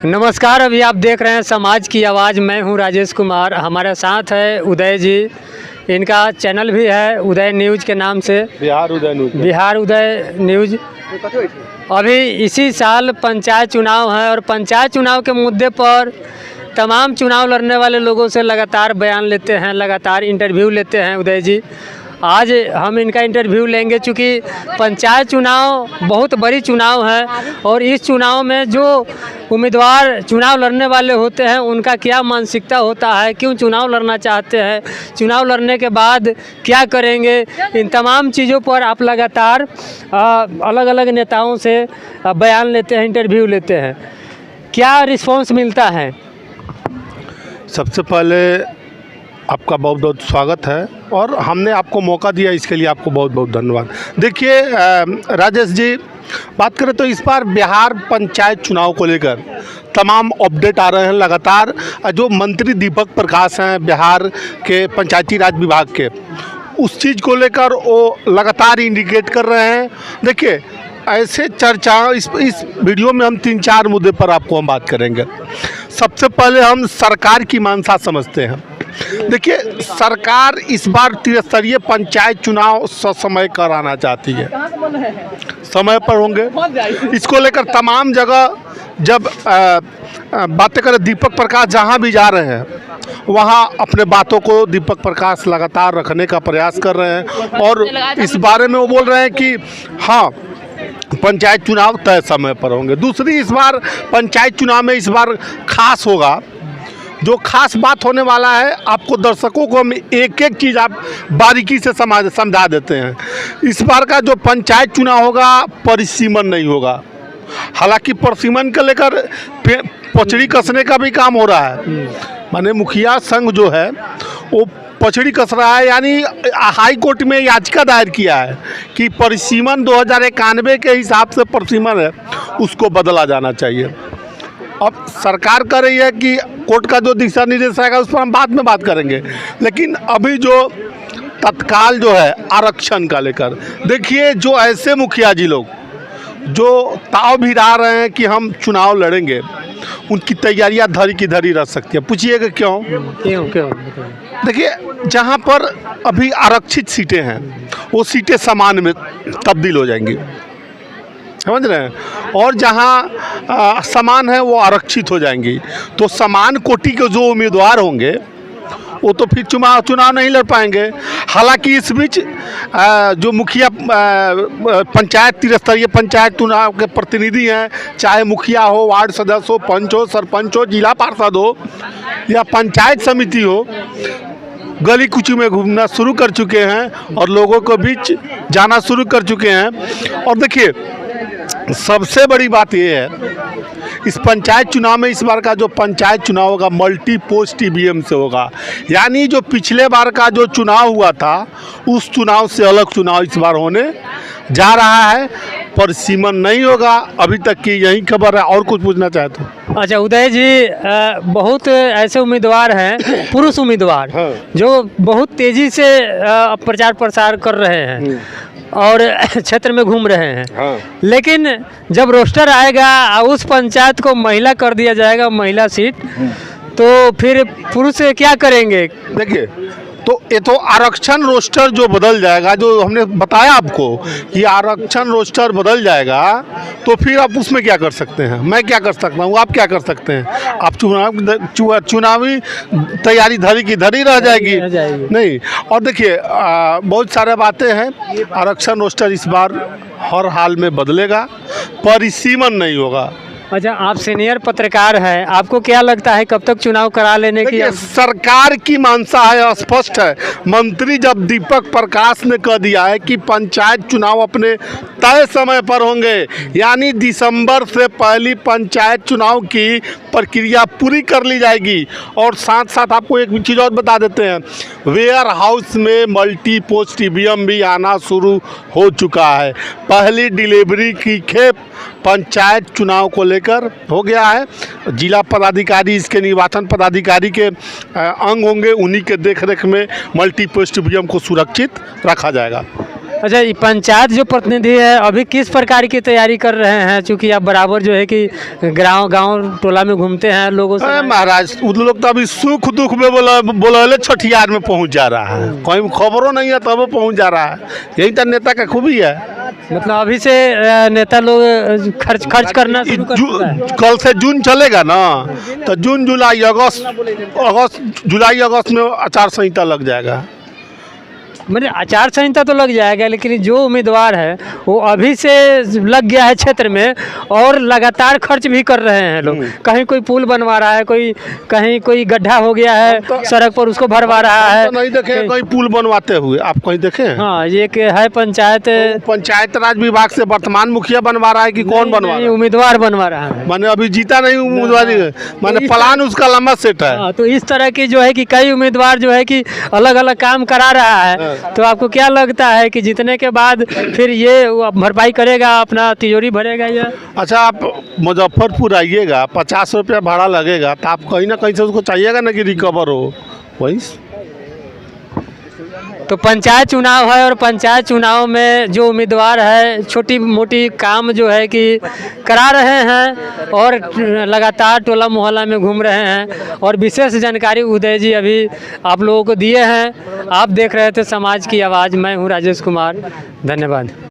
नमस्कार। अभी आप देख रहे हैं समाज की आवाज़। मैं हूं राजेश कुमार। हमारे साथ है उदय जी। इनका चैनल भी है उदय न्यूज़ के नाम से, बिहार उदय न्यूज़। बिहार उदय न्यूज़। अभी इसी साल पंचायत चुनाव है और पंचायत चुनाव के मुद्दे पर तमाम चुनाव लड़ने वाले लोगों से लगातार बयान लेते हैं, लगातार इंटरव्यू लेते हैं उदय जी। आज हम इनका इंटरव्यू लेंगे चूँकि पंचायत चुनाव बहुत बड़ी चुनाव है और इस चुनाव में जो उम्मीदवार चुनाव लड़ने वाले होते हैं उनका क्या मानसिकता होता है, क्यों चुनाव लड़ना चाहते हैं, चुनाव लड़ने के बाद क्या करेंगे, इन तमाम चीज़ों पर आप लगातार अलग अलग नेताओं से बयान लेते हैं, इंटरव्यू लेते हैं। क्या रिस्पॉन्स मिलता है? सबसे पहले आपका बहुत बहुत स्वागत है और हमने आपको मौका दिया, इसके लिए आपको बहुत बहुत धन्यवाद। देखिए राजेश जी, बात करें तो इस बार बिहार पंचायत चुनाव को लेकर तमाम अपडेट आ रहे हैं लगातार। जो मंत्री दीपक प्रकाश हैं बिहार के पंचायती राज विभाग के, उस चीज़ को लेकर वो लगातार इंडिकेट कर रहे हैं। देखिए ऐसे चर्चा इस वीडियो में हम 3-4 मुद्दे पर आपको हम बात करेंगे। सबसे पहले हम सरकार की मंशा समझते हैं। देखिए सरकार इस बार त्रिस्तरीय पंचायत चुनाव ससमय कराना चाहती है, समय पर होंगे। इसको लेकर तमाम जगह जब बातें करें, दीपक प्रकाश जहां भी जा रहे हैं वहां अपने बातों को दीपक प्रकाश लगातार रखने का प्रयास कर रहे हैं और इस बारे में वो बोल रहे हैं कि हाँ पंचायत चुनाव तय समय पर होंगे। दूसरी, इस बार पंचायत चुनाव में इस बार खास होगा। जो खास बात होने वाला है, आपको दर्शकों को हम एक एक चीज़ आप बारीकी से समझा देते हैं। इस बार का जो पंचायत चुनाव होगा परिसीमन नहीं होगा। हालांकि परिसीमन को लेकर पचड़ी कसने का भी काम हो रहा है। माने मुखिया संघ जो है वो पचड़ी कस रहा है, यानी हाई कोर्ट में याचिका दायर किया है कि परिसीमन 2091 के हिसाब से परिसीमन है उसको बदला जाना चाहिए। अब सरकार कर रही है कि कोर्ट का जो दिशा निर्देश आएगा उस पर हम बाद में बात करेंगे, लेकिन अभी जो तत्काल जो है आरक्षण का लेकर, देखिए जो ऐसे मुखिया जी लोग जो ताव भी ला रहे हैं कि हम चुनाव लड़ेंगे, उनकी तैयारियां धरी की धरी रह सकती है। पूछिएगा क्यों? देखिए जहां पर अभी आरक्षित सीटें हैं वो सीटें सामान्य में तब्दील हो जाएंगी, समझ रहे हैं, और जहां समान है वो आरक्षित हो जाएंगी। तो समान कोटि के जो उम्मीदवार होंगे वो तो फिर चुनाव नहीं लड़ पाएंगे। हालांकि इस बीच जो मुखिया पंचायत त्रिस्तरीय पंचायत चुनाव के प्रतिनिधि हैं, चाहे मुखिया हो, वार्ड सदस्य हो, पंच हो, सरपंच हो, जिला पार्षद हो या पंचायत समिति हो, गली कुची में घूमना शुरू कर चुके हैं और लोगों के बीच जाना शुरू कर चुके हैं। और देखिए सबसे बड़ी बात यह है, इस पंचायत चुनाव में इस बार का जो पंचायत चुनाव होगा मल्टी पोस्ट ईवीएम से होगा। यानी जो पिछले बार का जो चुनाव हुआ था उस चुनाव से अलग चुनाव इस बार होने जा रहा है। परिसीमन नहीं होगा। अभी तक की यही खबर है। और कुछ पूछना चाहते हो? अच्छा उदय जी, बहुत ऐसे उम्मीदवार हैं, पुरुष उम्मीदवार, हाँ, जो बहुत तेज़ी से प्रचार प्रसार कर रहे हैं और क्षेत्र में घूम रहे हैं। हाँ। लेकिन जब रोस्टर आएगा उस पंचायत को महिला कर दिया जाएगा, महिला सीट, तो फिर पुरुष क्या करेंगे? देखिए तो ये तो आरक्षण रोस्टर जो बदल जाएगा, जो हमने बताया आपको कि आरक्षण रोस्टर बदल जाएगा, तो फिर आप उसमें क्या कर सकते हैं? मैं क्या कर सकता हूँ, आप क्या कर सकते हैं? आप चुनावी तैयारी धरी की धरी रह जाएगी नहीं। और देखिए बहुत सारे बातें हैं। आरक्षण रोस्टर इस बार हर हाल में बदलेगा, परिसीमन नहीं होगा। अच्छा, आप सीनियर पत्रकार हैं, आपको क्या लगता है कब तक चुनाव करा लेने की? सरकार की मंशा है, स्पष्ट है। मंत्री जब दीपक प्रकाश ने कह दिया है कि पंचायत चुनाव अपने तय समय पर होंगे, यानी दिसंबर से पहली पंचायत चुनाव की प्रक्रिया पूरी कर ली जाएगी। और साथ साथ आपको एक चीज़ और बता देते हैं, वेयर हाउस में मल्टी पोस्ट ईवीएम भी आना शुरू हो चुका है। पहली डिलीवरी की खेप पंचायत चुनाव को लेकर हो गया है। जिला पदाधिकारी, इसके निर्वाचन पदाधिकारी के अंग होंगे, उन्हीं के देखरेख में मल्टी पोस्ट ईवीएम को सुरक्षित रखा जाएगा। अच्छा, ये पंचायत जो प्रतिनिधि है अभी किस प्रकार की तैयारी कर रहे हैं, चूँकि आप बराबर जो है कि गांव टोला में घूमते हैं लोगों से? अरे महाराज, उन लोग तो अभी सुख दुख में बोले छठियार में पहुंच जा रहा है, कहीं खबरों नहीं है तब वो पहुंच जा रहा है। यही तो नेता का खूबी है। मतलब अभी से नेता लोग खर्च करना शुरू कर चुका है। कल से जून चलेगा ना, तो जून जुलाई अगस्त जुलाई अगस्त में आचार संहिता लग जाएगा। मतलब आचार संहिता तो लग जाएगा, लेकिन जो उम्मीदवार है वो अभी से लग गया है क्षेत्र में और लगातार खर्च भी कर रहे हैं लोग। कहीं कोई पुल बनवा रहा है, कहीं कोई गड्ढा हो गया है सड़क पर, उसको भरवा रहा है। तो नहीं देखे कोई पुल बनवाते हुए, आप कहीं देखे? हाँ, ये है पंचायत राज विभाग से वर्तमान मुखिया बनवा रहा है कि कौन बनवा रहा है? उम्मीदवार बनवा रहा है। मैंने अभी जीता नहीं उम्मीदवारी, मैंने प्लान उसका लंबा सेट है। तो इस तरह की जो है कि कई उम्मीदवार जो है कि अलग अलग काम करा रहा है, तो आपको क्या लगता है कि जीतने के बाद फिर ये भरपाई करेगा, अपना तिजोरी भरेगा ये? अच्छा, आप मुजफ्फरपुर आइएगा, 50 रुपया भाड़ा लगेगा, तो आप कहीं ना कहीं से उसको चाहिएगा ना कि रिकवर हो। वही तो पंचायत चुनाव है और पंचायत चुनाव में जो उम्मीदवार है छोटी मोटी काम जो है कि करा रहे हैं और लगातार टोला मोहल्ला में घूम रहे हैं। और विशेष जानकारी उदय जी अभी आप लोगों को दिए हैं। आप देख रहे थे समाज की आवाज़, मैं हूं राजेश कुमार, धन्यवाद।